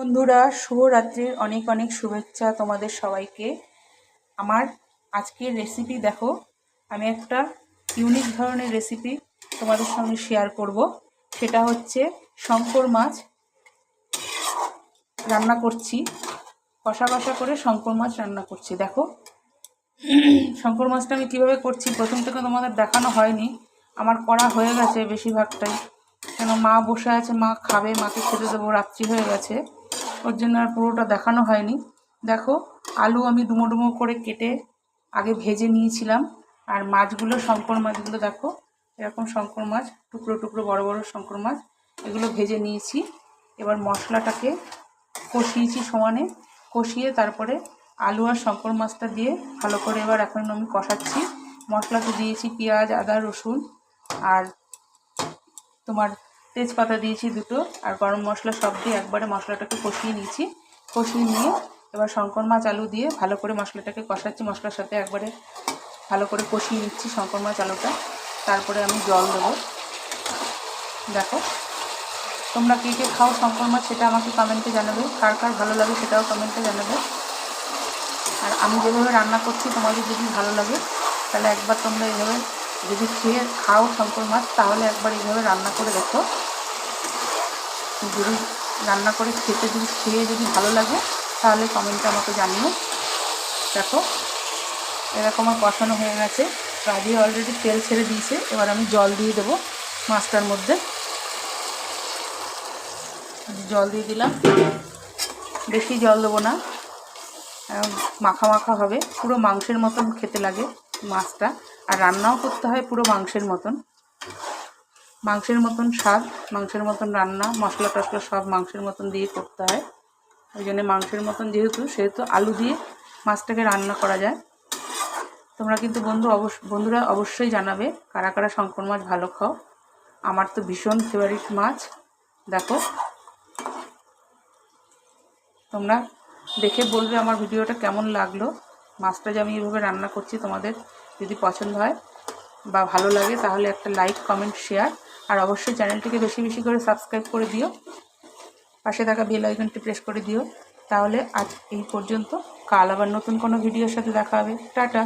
বন্ধুরা, শুভরাত্রির অনেক অনেক শুভেচ্ছা তোমাদের সবাইকে। আমার আজকের রেসিপি দেখো, আমি একটা ইউনিক ধরনের রেসিপি তোমাদের সঙ্গে শেয়ার করব। সেটা হচ্ছে শঙ্কর মাছ রান্না করছি, কষা কষা করে শঙ্কর মাছ রান্না করছি। দেখো শঙ্কর মাছটা আমি কীভাবে করছি প্রথম থেকে তোমাদের দেখানো হয়নি, আমার করা হয়ে গেছে বেশিরভাগটাই, কেন মা বসে আছে, মা খাবে, মাকে খেতে দেবো, রাত্রি হয়ে গেছে, ওর জন্য আর পুরোটা দেখানো হয়নি। দেখো আলু আমি ডুমো ডুমো করে কেটে আগে ভেজে নিয়েছিলাম, আর মাছগুলো শঙ্কর মাছগুলো দেখো এরকম শঙ্কর মাছ, টুকরো টুকরো বড় বড় শঙ্কর মাছ, এগুলো ভেজে নিয়েছি। এবার মশলাটাকে কষিয়েছি সমানে, কষিয়ে তারপরে আলু আর শঙ্কর মাছটা দিয়ে ভালো করে এবার এখন আমি কষাচ্ছি। মশলাতে দিয়েছি পেঁয়াজ, আদা, রসুন আর তোমার তেজপাতা দিয়েছি দুটো, আর গরম মশলা সব দিয়ে একবারে মশলাটাকে কষিয়ে নিয়েছি। কষিয়ে নিয়ে এবার শঙ্কর মাছ আলু দিয়ে ভালো করে মশলাটাকে কষাচ্ছি, মশলার সাথে একবারে ভালো করে কষিয়ে নিচ্ছি শঙ্কর মাছ আলুটা। তারপরে আমি জল দেবো। দেখো তোমরা কে কে খাও শঙ্কর মাছ সেটা আমাকে কমেন্টে জানাবে, কার কার ভালো লাগে সেটাও কমেন্টে জানাবে। আর আমি যেভাবে রান্না করছি তোমাদের যদি ভালো লাগে তাহলে একবার তোমরা এইভাবে যদি খেয়ে খাও শঙ্কর মাছ, তাহলে একবার এইভাবে রান্না করে দেখো। যদি রান্না করে খেয়ে যদি ভালো লাগে তাহলে কমেন্টে আমাকে জানিও। দেখো এরকম আমার কষানো হয়ে গেছে, প্রায় অলরেডি তেল ছেড়ে দিয়েছে। এবার আমি জল দিয়ে দেবো মাছটার মধ্যে, জল দিয়ে দিলাম, বেশি জল দেবো না, মাখা মাখা হবে, পুরো মাংসের মতন খেতে লাগে মাছটা। আর রান্নাও করতে হয় পুরো মাংসের মতন, মাংসের মতন স্বাদ, মাংসের মতন রান্না, মশলা টশলা সব মাংসের মতন দিয়ে করতে হয়। ওই জন্য মাংসের মতন সেহেতু আলু দিয়ে মাছটাকে রান্না করা যায়। তোমরা কিন্তু বন্ধুরা অবশ্যই জানাবে কারা কারা শঙ্কর মাছ ভালো খাও। আমার তো ভীষণ ফেভারিট মাছ। দেখো তোমরা দেখে বলবে আমার ভিডিওটা কেমন লাগলো। মাছটা যে আমি এইভাবে রান্না করছি তোমাদের যদি পছন্দ হয় বা ভালো লাগে তাহলে একটা লাইক, কমেন্ট, শেয়ার, আর অবশ্যই চ্যানেলটিকে বেশি বেশি করে সাবস্ক্রাইব করে দিও, পাশে থাকা বেল আইকনটি প্রেস করে দিও। তাহলে আজ এই পর্যন্ত, কাল আবার নতুন কোনো ভিডিওর সাথে দেখা হবে। টাটা।